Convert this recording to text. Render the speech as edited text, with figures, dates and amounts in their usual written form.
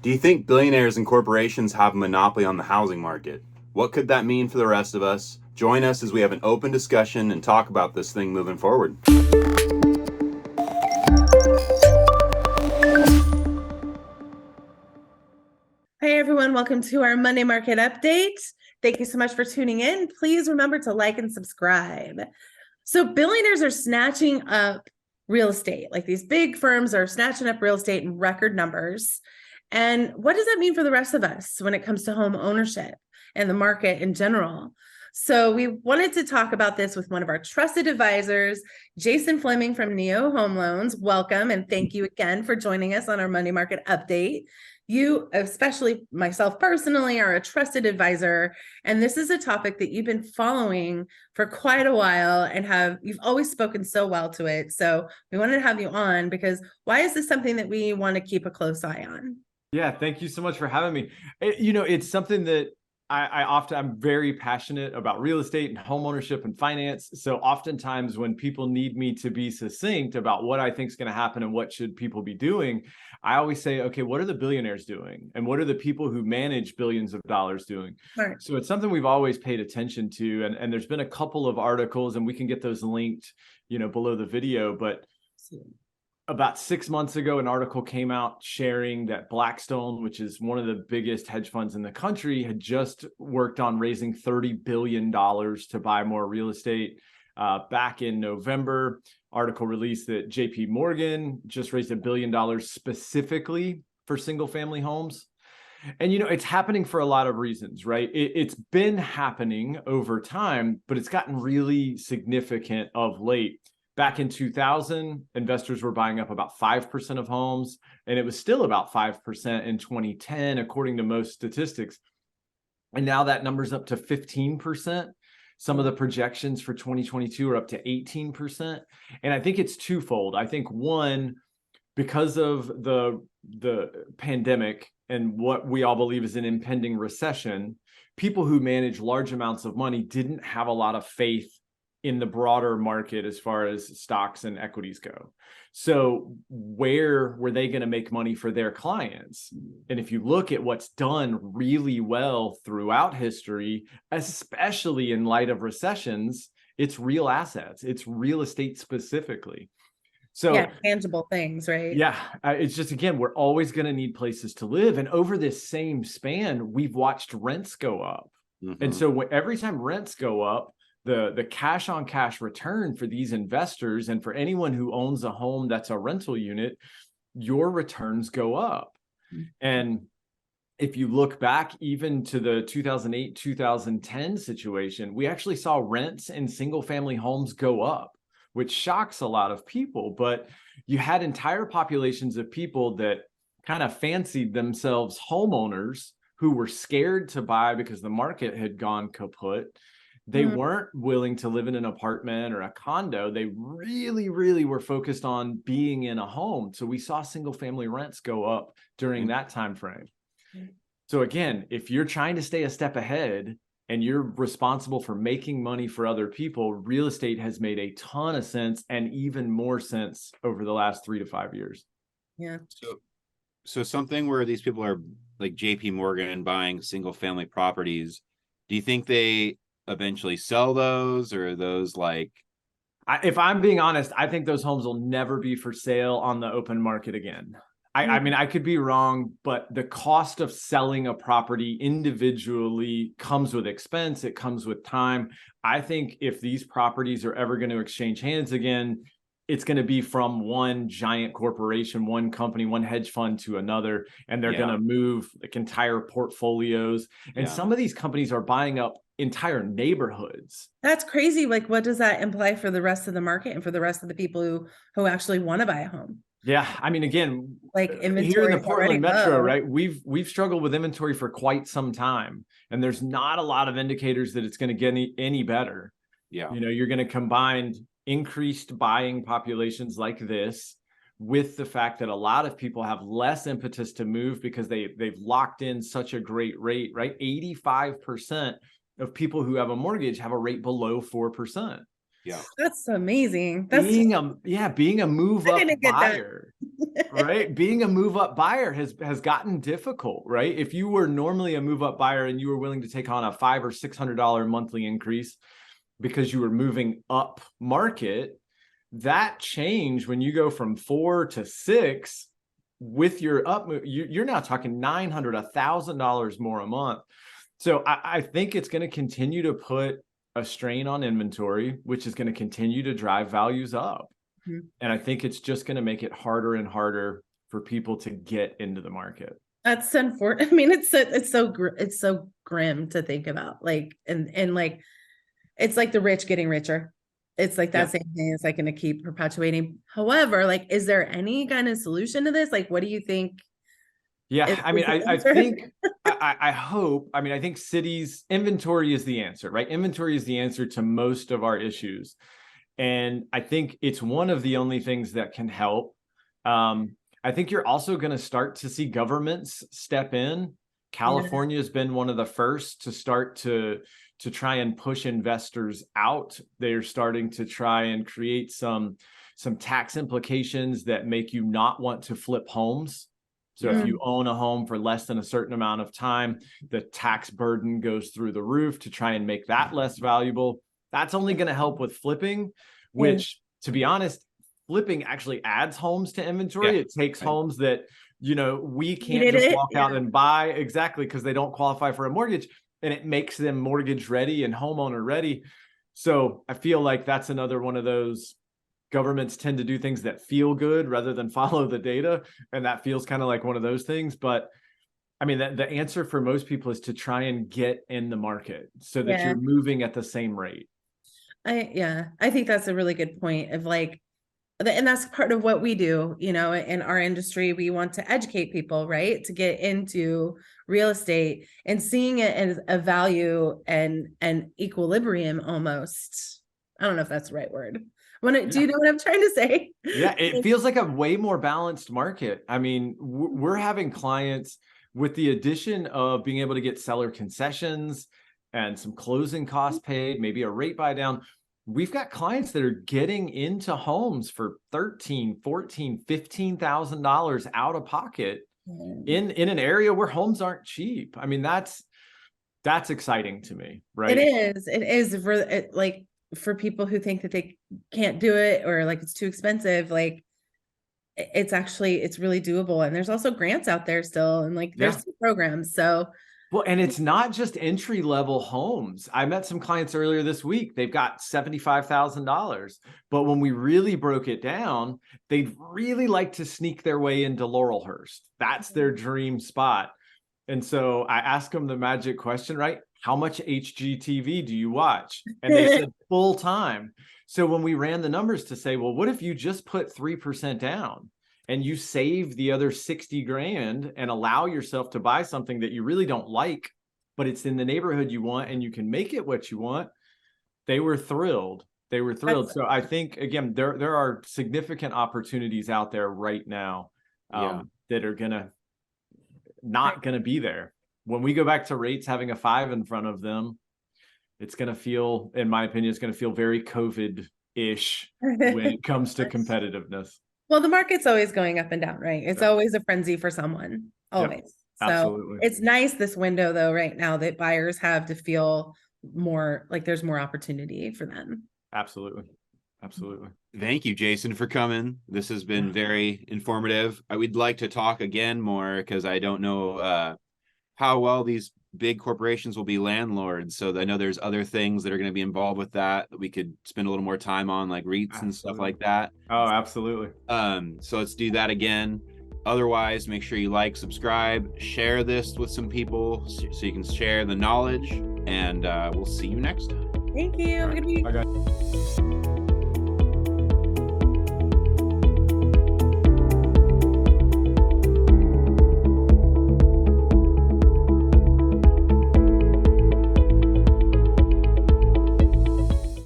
Do you think billionaires and corporations have a monopoly on the housing market? What could that mean for the rest of us? Join us as we have an open discussion and talk about this thing moving forward. Hi, everyone. Welcome to our Monday Market Update. Thank you so much for tuning in. Please remember to like and subscribe. So billionaires are snatching up real estate. Like these big firms are snatching up real estate in record numbers. And what does that mean for the rest of us when it comes to home ownership and the market in general? So we wanted to talk about this with one of our trusted advisors, Jason Fleming from Neo Home Loans. Welcome, and thank you again for joining us on our Monday Market Update. You, especially myself personally, are a trusted advisor, and this is a topic that you've been following for quite a while and you've always spoken so well to it. So we wanted to have you on because why is this something that we want to keep a close eye on? Yeah, thank you so much for having me. It's something that I'm very passionate about real estate and home ownership and finance. So oftentimes when people need me to be succinct about what I think is going to happen and what should people be doing, I always say, okay, what are the billionaires doing? And what are the people who manage billions of dollars doing? Right. So it's something we've always paid attention to. And there's been a couple of articles, and we can get those linked, below the video. But about 6 months ago, an article came out sharing that Blackstone, which is one of the biggest hedge funds in the country, had just worked on raising $30 billion to buy more real estate. Back in November, article released that JP Morgan just raised $1 billion specifically for single family homes. And, it's happening for a lot of reasons, right? It's been happening over time, but it's gotten really significant of late. Back in 2000, investors were buying up about 5% of homes, and it was still about 5% in 2010, according to most statistics. And now that number's up to 15%. Some of the projections for 2022 are up to 18%. And I think it's twofold. I think one, because of the pandemic and what we all believe is an impending recession, people who manage large amounts of money didn't have a lot of faith in the broader market as far as stocks and equities go. So where were they going to make money for their clients? And if you look at what's done really well throughout history, especially in light of recessions, it's real assets. It's real estate specifically. So yeah, tangible things, right? Yeah, it's just, again, we're always going to need places to live. And over this same span, we've watched rents go up. Mm-hmm. And so every time rents go up, the cash on cash return for these investors and for anyone who owns a home that's a rental unit, your returns go up. Mm-hmm. And if you look back even to the 2008, 2010 situation, we actually saw rents in single family homes go up, which shocks a lot of people. But you had entire populations of people that kind of fancied themselves homeowners who were scared to buy because the market had gone kaput. They weren't willing to live in an apartment or a condo. They really, really were focused on being in a home. So we saw single family rents go up during that time frame. So again, if you're trying to stay a step ahead and you're responsible for making money for other people, real estate has made a ton of sense, and even more sense over the last 3 to 5 years. Yeah. So something where these people are like JP Morgan buying single family properties, do you think they eventually sell those, or are those like... If I'm being honest, I think those homes will never be for sale on the open market again. I mean, I could be wrong, but the cost of selling a property individually comes with expense. It comes with time. I think if these properties are ever going to exchange hands again, it's going to be from one giant corporation, one company, one hedge fund to another, and they're going to move like entire portfolios. And some of these companies are buying up entire neighborhoods. That's crazy. Like, what does that imply for the rest of the market and for the rest of the people who actually want to buy a home? Yeah, I mean, again, like inventory here in the Portland metro, low. right? We've struggled with inventory for quite some time, and there's not a lot of indicators that it's going to get any better. Yeah, you're going to combine increased buying populations like this with the fact that a lot of people have less impetus to move because they've locked in such a great rate, right? 85% of people who have a mortgage have a rate below 4%. Yeah. That's amazing. That's Being a move up didn't get that. buyer, right? Being a move up buyer has gotten difficult, right? If you were normally a move up buyer and you were willing to take on a $500 or $600 monthly increase because you were moving up market, that change when you go from 4 to 6 with your up, you're now talking $900, $1,000 more a month. So I think it's going to continue to put a strain on inventory, which is going to continue to drive values up. Mhm. And I think it's just going to make it harder and harder for people to get into the market. That's unfortunate. I mean, it's so grim to think about. Like, and like, it's like the rich getting richer. It's like that same thing is like going to keep perpetuating. However, like, is there any kind of solution to this? Like, what do you think? Yeah, I mean, I think, I hope, I mean, I think cities, inventory is the answer, right? Inventory is the answer to most of our issues. And I think it's one of the only things that can help. I think you're also going to start to see governments step in. California has been one of the first to start to try and push investors out. They're starting to try and create some tax implications that make you not want to flip homes. So if you own a home for less than a certain amount of time, the tax burden goes through the roof to try and make that less valuable. That's only going to help with flipping, which, to be honest, flipping actually adds homes to inventory. It takes homes that, we can't just walk out and buy exactly because they don't qualify for a mortgage, and it makes them mortgage ready and homeowner ready. So I feel like that's another one of those. Governments tend to do things that feel good rather than follow the data. And that feels kind of like one of those things. But I mean, the answer for most people is to try and get in the market so that you're moving at the same rate. I think that's a really good point of like, and that's part of what we do, in our industry. We want to educate people, right, to get into real estate and seeing it as a value and an equilibrium almost. I don't know if that's the right word. Do you know what I'm trying to say? Yeah, it feels like a way more balanced market. I mean, we're having clients with the addition of being able to get seller concessions and some closing costs paid, maybe a rate buy down. We've got clients that are getting into homes for $13,000, $14,000, $15,000 out of pocket in an area where homes aren't cheap. I mean, that's exciting to me, right? It is for people who think that they can't do it or like it's too expensive. Like, it's really doable. And there's also grants out there still, and like there's some programs. So well, and it's not just entry level homes. I met some clients earlier this week. They've got $75,000, but when we really broke it down, they'd really like to sneak their way into Laurelhurst. That's their dream spot. And so I asked them the magic question, right? How much HGTV do you watch? And they said full time. So when we ran the numbers to say, well, what if you just put 3% down and you save the other 60 grand and allow yourself to buy something that you really don't like, but it's in the neighborhood you want and you can make it what you want? They were thrilled. So I think, again, there are significant opportunities out there right now that are not going to be there. When we go back to rates having a 5 in front of them, it's going to feel, in my opinion, it's going to feel very COVID-ish when it comes to competitiveness. Well, the market's always going up and down, right? It's always a frenzy for someone, always. Yep, absolutely. So it's nice this window though, right now, that buyers have to feel more like there's more opportunity for them. Absolutely. Thank you, Jason, for coming. This has been very informative. We'd like to talk again more because I don't know how well these big corporations will be landlords. So I know there's other things that are going to be involved with that we could spend a little more time on, like REITs and stuff like that. Oh, absolutely. So let's do that again. Otherwise, make sure you like, subscribe, share this with some people so you can share the knowledge, and we'll see you next time. Thank you. Right. Bye, guys.